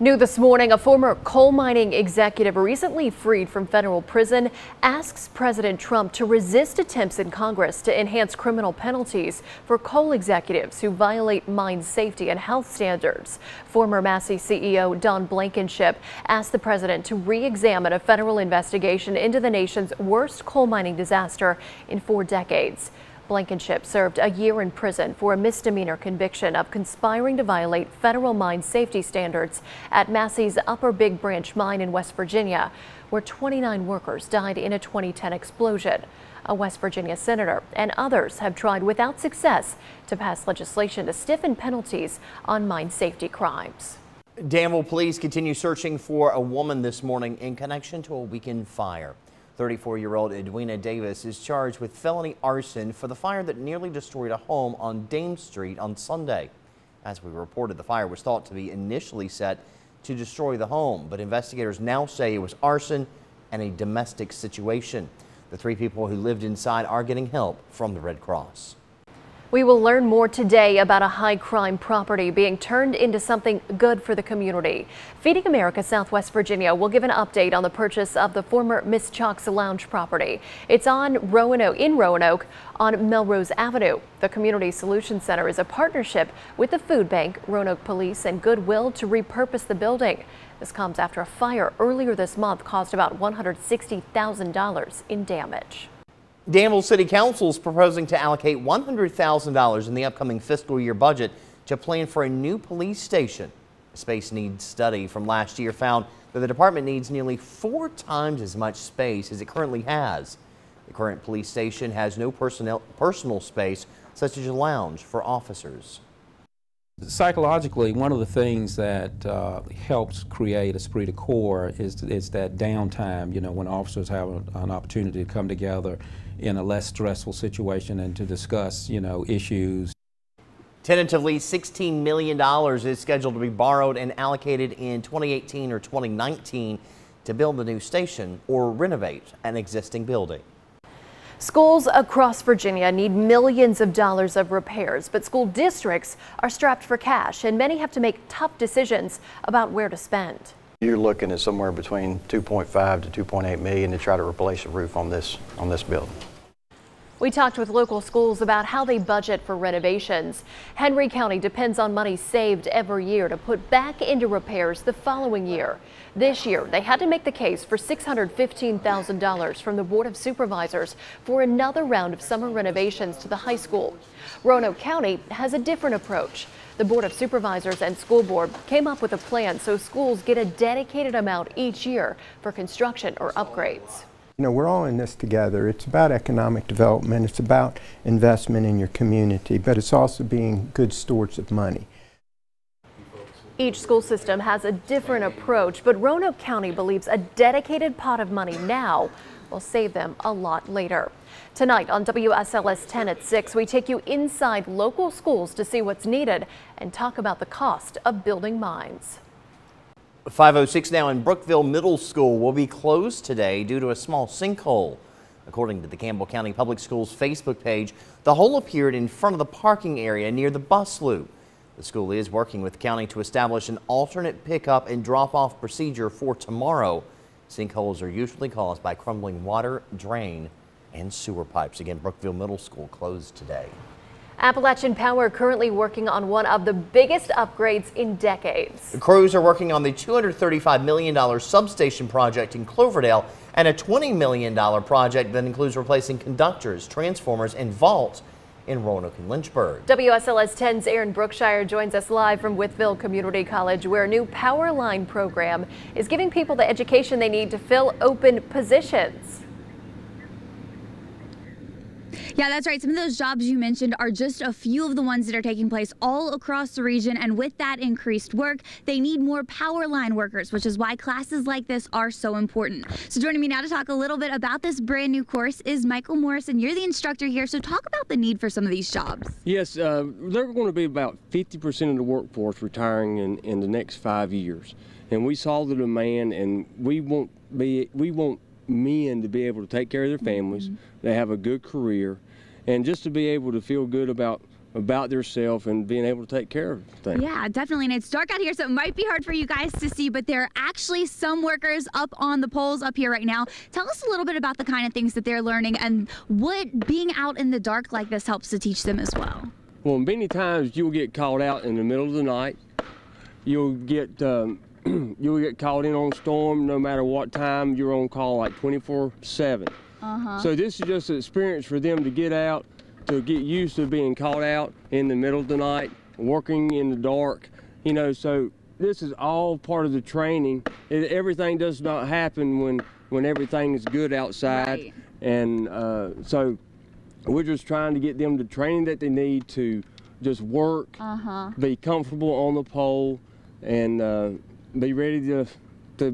New this morning, a former coal mining executive recently freed from federal prison asks President Trump to resist attempts in Congress to enhance criminal penalties for coal executives who violate mine safety and health standards. Former Massey CEO Don Blankenship asked the president to re-examine a federal investigation into the nation's worst coal mining disaster in 4 decades. Blankenship served a year in prison for a misdemeanor conviction of conspiring to violate federal mine safety standards at Massey's Upper Big Branch mine in West Virginia, where 29 workers died in a 2010 explosion. A West Virginia senator and others have tried without success to pass legislation to stiffen penalties on mine safety crimes. Danville police continue searching for a woman this morning in connection to a weekend fire. 34-year-old Edwina Davis is charged with felony arson for the fire that nearly destroyed a home on Dame Street on Sunday. As we reported, the fire was thought to be initially set to destroy the home, but investigators now say it was arson and a domestic situation. The 3 people who lived inside are getting help from the Red Cross. We will learn more today about a high crime property being turned into something good for the community. Feeding America Southwest Virginia will give an update on the purchase of the former Miss Chalk's Lounge property. It's on Roanoke on Melrose Avenue. The Community Solutions Center is a partnership with the food bank, Roanoke Police, and Goodwill to repurpose the building. This comes after a fire earlier this month caused about $160,000 in damage. Danville City Council is proposing to allocate $100,000 in the upcoming fiscal year budget to plan for a new police station. A space needs study from last year found that the department needs nearly 4 times as much space as it currently has. The current police station has no personal space, such as a lounge for officers. Psychologically, one of the things that helps create esprit de corps is that downtime, when officers have an opportunity to come together in a less stressful situation and to discuss, issues. Tentatively, $16 million is scheduled to be borrowed and allocated in 2018 or 2019 to build a new station or renovate an existing building. Schools across Virginia need millions of dollars of repairs, but school districts are strapped for cash, and many have to make tough decisions about where to spend. You're looking at somewhere between $2.5 to $2.8 million to try to replace the roof on this building. We talked with local schools about how they budget for renovations. Henry County depends on money saved every year to put back into repairs the following year. This year, they had to make the case for $615,000 from the Board of Supervisors for another round of summer renovations to the high school. Roanoke County has a different approach. The Board of Supervisors and School Board came up with a plan so schools get a dedicated amount each year for construction or upgrades. We're all in this together. It's about economic development. It's about investment in your community, but it's also being good stewards of money. Each school system has a different approach, but Roanoke County believes a dedicated pot of money now will save them a lot later. Tonight on WSLS 10 at 6, we take you inside local schools to see what's needed and talk about the cost of building mines. 5:06 now, in Brookville Middle School will be closed today due to a small sinkhole. According to the Campbell County Public Schools Facebook page, the hole appeared in front of the parking area near the bus loop. The school is working with the county to establish an alternate pickup and drop-off procedure for tomorrow. Sinkholes are usually caused by crumbling water, drain, and sewer pipes. Again, Brookville Middle School closed today. Appalachian Power currently working on one of the biggest upgrades in decades. The crews are working on the $235 million substation project in Cloverdale and a $20 million project that includes replacing conductors, transformers, and vaults in Roanoke and Lynchburg. WSLS 10's Aaron Brookshire joins us live from Wytheville Community College, where a new power line program is giving people the education they need to fill open positions. Yeah, that's right. Some of those jobs you mentioned are just a few of the ones that are taking place all across the region. And with that increased work, they need more power line workers, which is why classes like this are so important. So joining me now to talk a little bit about this brand new course is Michael Morrison. You're the instructor here. So talk about the need for some of these jobs. Yes, there are going to be about 50% of the workforce retiring in the next 5 years. And we saw the demand, and we want men to be able to take care of their families, they have a good career, and just to be able to feel good about about themselves and being able to take care of things. Yeah, definitely. And it's dark out here, so it might be hard for you guys to see, but there are actually some workers up on the poles up here right now. Tell us a little bit about the kind of things that they're learning and what being out in the dark like this helps to teach them as well. Well, many times you'll get called out in the middle of the night. You'll get called in on storm no matter what time you're on call, like 24/7. So this is just an experience for them to get out, to get used to being called out in the middle of the night, working in the dark, you know, so this is all part of the training. Everything does not happen when everything is good outside. Right. And so we're just trying to get them the training that they need to just work, be comfortable on the pole, and be ready to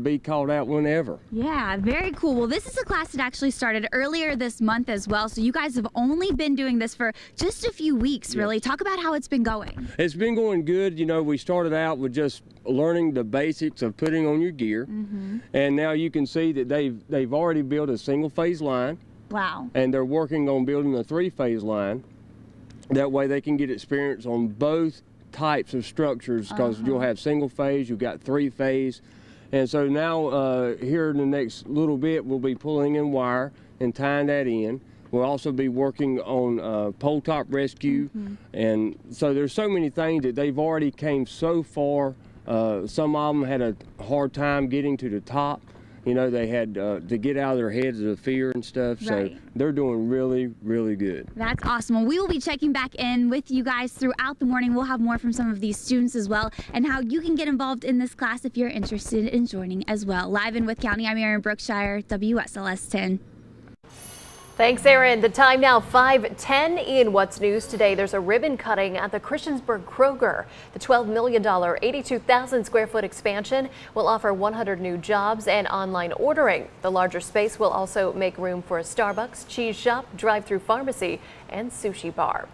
be called out whenever. Yeah, very cool. Well, this is a class that actually started earlier this month as well, so you guys have only been doing this for just a few weeks, really. Talk about how it's been going. It's been going good. You know, we started out with just learning the basics of putting on your gear, and now you can see that they've already built a single-phase line. Wow. And they're working on building a 3-phase line. That way they can get experience on both types of structures, because you'll have single-phase, you've got 3-phase. And so now here in the next little bit, we'll be pulling in wire and tying that in. We'll also be working on pole top rescue. And so there's so many things that they've already came so far. Some of them had a hard time getting to the top. You know, they had to get out of their heads of the fear and stuff. So they're doing really, really good. That's awesome. Well, we will be checking back in with you guys throughout the morning. We'll have more from some of these students as well, and how you can get involved in this class if you're interested in joining as well. Live in Wythe County, I'm Erin Brookshire, WSLS 10. Thanks, Erin. The time now 5:10 in What's News Today. There's a ribbon cutting at the Christiansburg Kroger. The $12 million, 82,000 square foot expansion will offer 100 new jobs and online ordering. The larger space will also make room for a Starbucks, cheese shop, drive-through pharmacy, and sushi bar.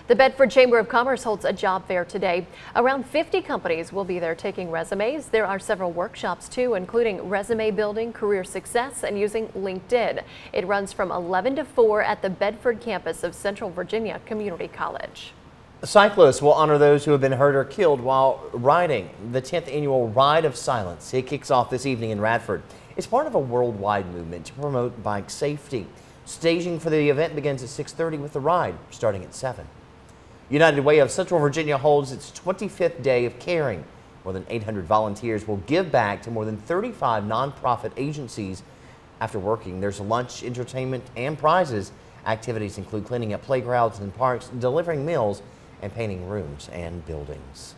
The Bedford Chamber of Commerce holds a job fair today. Around 50 companies will be there taking resumes. There are several workshops too, including resume building, career success, and using LinkedIn. It runs from 11 to 4 at the Bedford campus of Central Virginia Community College. Cyclists will honor those who have been hurt or killed while riding. The 10th annual Ride of Silence. It kicks off this evening in Radford. It's part of a worldwide movement to promote bike safety. Staging for the event begins at 6:30 with the ride starting at 7. United Way of Central Virginia holds its 25th day of caring. More than 800 volunteers will give back to more than 35 nonprofit agencies. After working, there's lunch, entertainment, and prizes. Activities include cleaning up playgrounds and parks, delivering meals, and painting rooms and buildings.